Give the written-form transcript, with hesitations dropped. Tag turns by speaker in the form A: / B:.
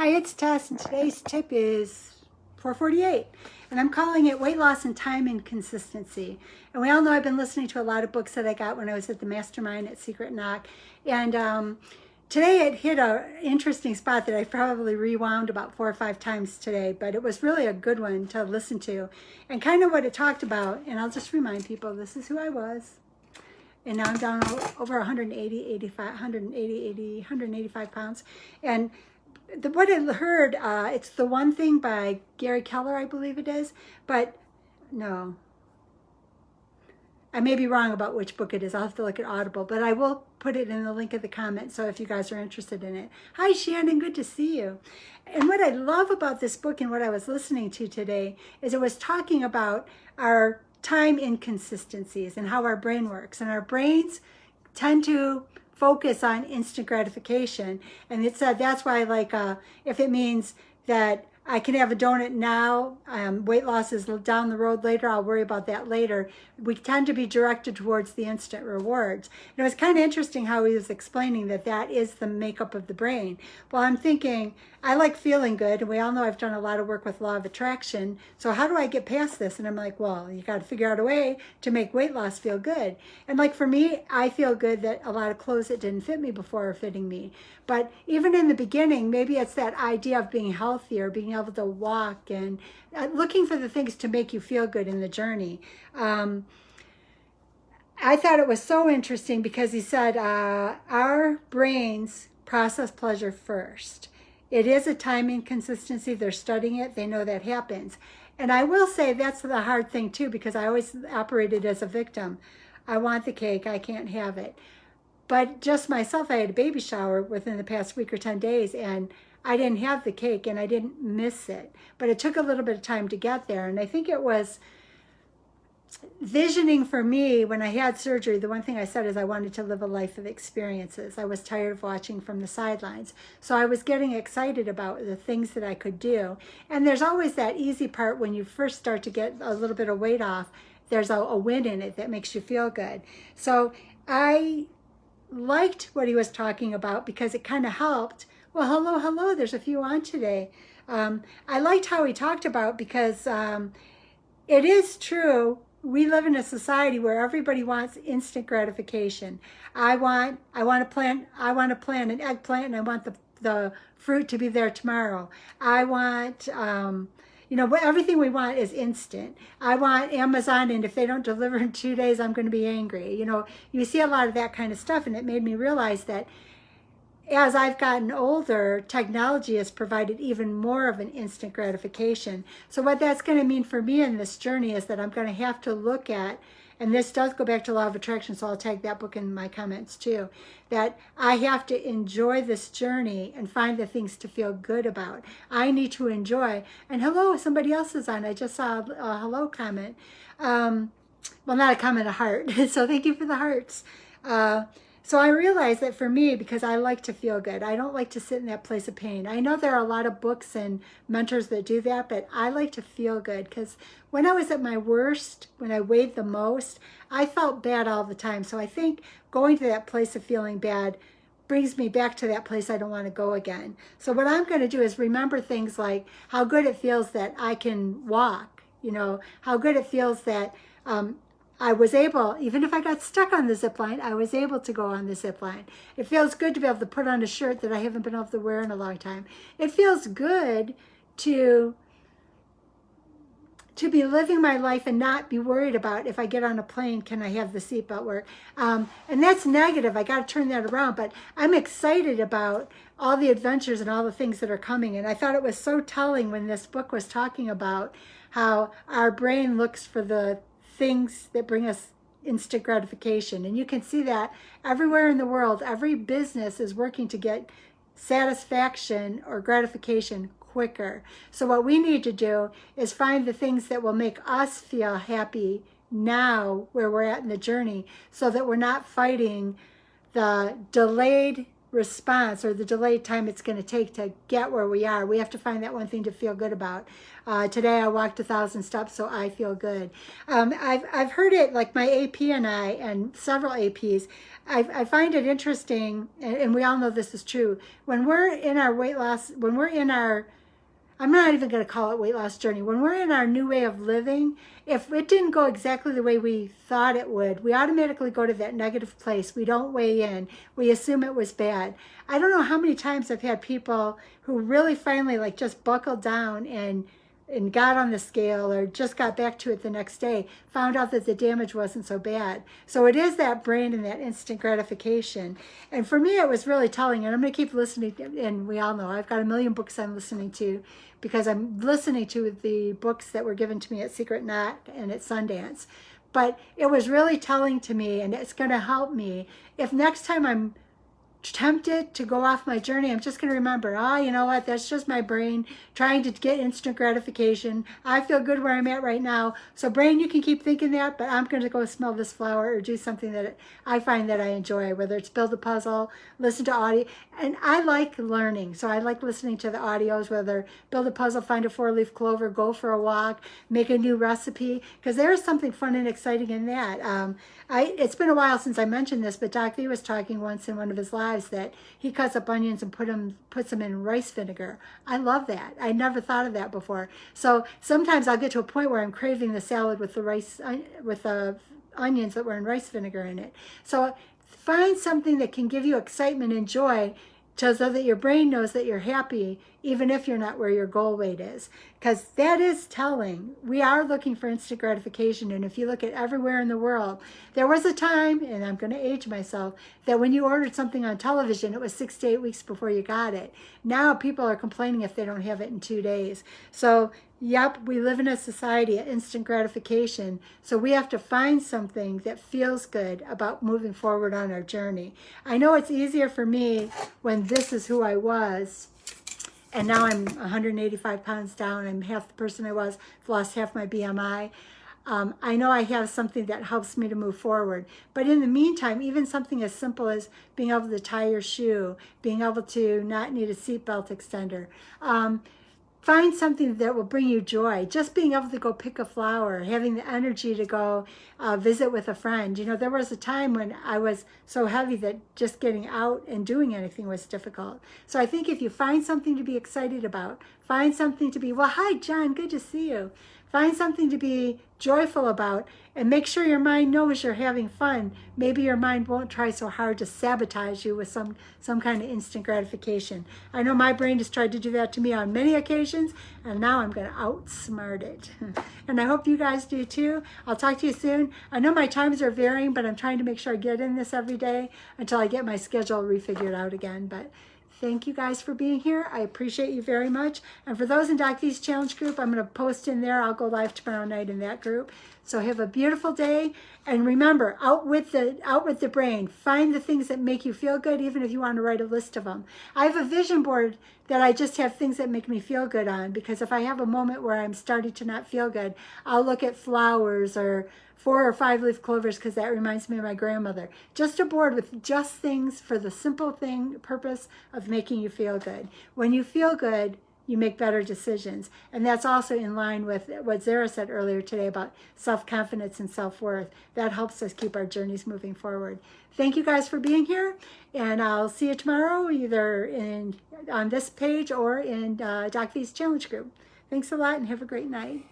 A: Hi, it's Tess, and today's tip is 448, and I'm calling it Weight Loss and Time Inconsistency. And we all know I've been listening to a lot of books that I got when I was at the Mastermind at Secret Knock, and today it hit an interesting spot that I probably rewound about 4 or 5 times today, but it was really a good one to listen to, and kind of what it talked about. And I'll just remind people, this is who I was. And now I'm down over 185 pounds. And what I heard, it's The One Thing by Gary Keller, I believe it is. But no, I may be wrong about which book it is. I'll have to look at Audible. But I will put it in the link of the comment, so if you guys are interested in it. Hi, Shannon. Good to see you. And what I love about this book and what I was listening to today is it was talking about our time inconsistencies and how our brain works. And our brains tend to focus on instant gratification. And it said that's why, like, if it means that I can have a donut now, weight loss is down the road later, I'll worry about that later. We tend to be directed towards the instant rewards. And it was kind of interesting how he was explaining that that is the makeup of the brain. Well, I'm thinking, I like feeling good, and we all know I've done a lot of work with law of attraction, so how do I get past this? And I'm like, well, you got to figure out a way to make weight loss feel good. And like for me, I feel good that a lot of clothes that didn't fit me before are fitting me. But even in the beginning, maybe it's that idea of being healthier, being able to walk, and looking for the things to make you feel good in the journey. I thought it was so interesting because he said our brains process pleasure first. It is a time inconsistency. They're studying it. They know that happens. And I will say that's the hard thing too, because I always operated as a victim. I want the cake. I can't have it. But just myself, I had a baby shower within the past week or 10 days, and I didn't have the cake, and I didn't miss it. But it took a little bit of time to get there. And I think it was visioning for me when I had surgery. The one thing I said is I wanted to live a life of experiences. I was tired of watching from the sidelines. So I was getting excited about the things that I could do. And there's always that easy part when you first start to get a little bit of weight off. There's a win in it that makes you feel good. So I liked what he was talking about because it kind of helped. Well, hello, there's a few on today. I liked how he talked about, because it is true, we live in a society where everybody wants instant gratification. I want to plant an eggplant, and I want the fruit to be there tomorrow. I want everything we want is instant. I want Amazon, and if they don't deliver in 2 days, I'm going to be angry. You see a lot of that kind of stuff, and it made me realize that as I've gotten older, technology has provided even more of an instant gratification. So what that's going to mean for me in this journey is that I'm going to have to look at, and this does go back to law of attraction, so I'll tag that book in my comments too, that I have to enjoy this journey and find the things to feel good about. I need to enjoy. And hello, somebody else is on. I just saw a hello comment. Well, not a comment, a heart. So thank you for the hearts. So I realized that for me, because I like to feel good, I don't like to sit in that place of pain. I know there are a lot of books and mentors that do that, but I like to feel good, because when I was at my worst, when I weighed the most, I felt bad all the time. So I think going to that place of feeling bad brings me back to that place I don't want to go again. So what I'm going to do is remember things like how good it feels that I can walk, how good it feels that I was able, even if I got stuck on the zip line, I was able to go on the zip line. It feels good to be able to put on a shirt that I haven't been able to wear in a long time. It feels good to be living my life and not be worried about, if I get on a plane, can I have the seatbelt work? And that's negative. I got to turn that around. But I'm excited about all the adventures and all the things that are coming. And I thought it was so telling when this book was talking about how our brain looks for the things that bring us instant gratification. And you can see that everywhere in the world. Every business is working to get satisfaction or gratification quicker. So what we need to do is find the things that will make us feel happy now, where we're at in the journey, so that we're not fighting the delayed response or the delayed time it's going to take to get where we are. We have to find that one thing to feel good about. Today I walked 1,000 steps, so I feel good. I've heard it, like my AP and I, and several APs, I find it interesting, and we all know this is true, when we're in our weight loss, when we're in our, I'm not even going to call it weight loss journey, when we're in our new way of living, if it didn't go exactly the way we thought it would, we automatically go to that negative place. We don't weigh in. We assume it was bad. I don't know how many times I've had people who really finally like just buckled down and got on the scale or just got back to it the next day, found out that the damage wasn't so bad. So it is that brain and that instant gratification. And for me, it was really telling, and I'm going to keep listening, and we all know I've got a million books I'm listening to because I'm listening to the books that were given to me at Secret Knot and at Sundance. But it was really telling to me, and it's going to help me if next time I'm tempted to go off my journey, I'm just going to remember, you know what, that's just my brain trying to get instant gratification. I feel good where I'm at right now. So brain, you can keep thinking that, but I'm going to go smell this flower or do something that I find that I enjoy, whether it's build a puzzle, listen to audio. And I like learning, so I like listening to the audios, whether build a puzzle, find a 4-leaf clover, go for a walk, make a new recipe, because there's something fun and exciting in that. It's been a while since I mentioned this, but Doc V was talking once in one of his lives that he cuts up onions and puts them in rice vinegar. I love that. I never thought of that before. So sometimes I'll get to a point where I'm craving the salad with the rice, with the onions that were in rice vinegar in it. So find something that can give you excitement and joy so that your brain knows that you're happy, even if you're not where your goal weight is. Because that is telling. We are looking for instant gratification. And if you look at everywhere in the world, there was a time, and I'm going to age myself, that when you ordered something on television, it was 6 to 8 weeks before you got it. Now people are complaining if they don't have it in 2 days. So, yep, we live in a society of instant gratification. So we have to find something that feels good about moving forward on our journey. I know it's easier for me when this is who I was, and now I'm 185 pounds down. I'm half the person I was. I've lost half my BMI. I know I have something that helps me to move forward. But in the meantime, even something as simple as being able to tie your shoe, being able to not need a seatbelt extender, find something that will bring you joy. Just being able to go pick a flower, having the energy to go visit with a friend. You know, there was a time when I was so heavy that just getting out and doing anything was difficult. So I think if you find something to be excited about, find something to be, well, hi, John, good to see you. Find something to be joyful about, and make sure your mind knows you're having fun. Maybe your mind won't try so hard to sabotage you with some kind of instant gratification. I know my brain has tried to do that to me on many occasions, and now I'm going to outsmart it. And I hope you guys do too. I'll talk to you soon. I know my times are varying, but I'm trying to make sure I get in this every day until I get my schedule refigured out again. But thank you guys for being here. I appreciate you very much. And for those in Doc V's challenge group, I'm going to post in there. I'll go live tomorrow night in that group. So have a beautiful day. And remember, out with the brain. Find the things that make you feel good, even if you want to write a list of them. I have a vision board that I just have things that make me feel good on, because if I have a moment where I'm starting to not feel good, I'll look at flowers or 4 or 5 leaf clovers, because that reminds me of my grandmother. Just a board with just things for the simple purpose of making you feel good. When you feel good, you make better decisions. And that's also in line with what Zara said earlier today about self-confidence and self-worth. That helps us keep our journeys moving forward. Thank you guys for being here, and I'll see you tomorrow either on this page or in Doc V's challenge group. Thanks a lot, and have a great night.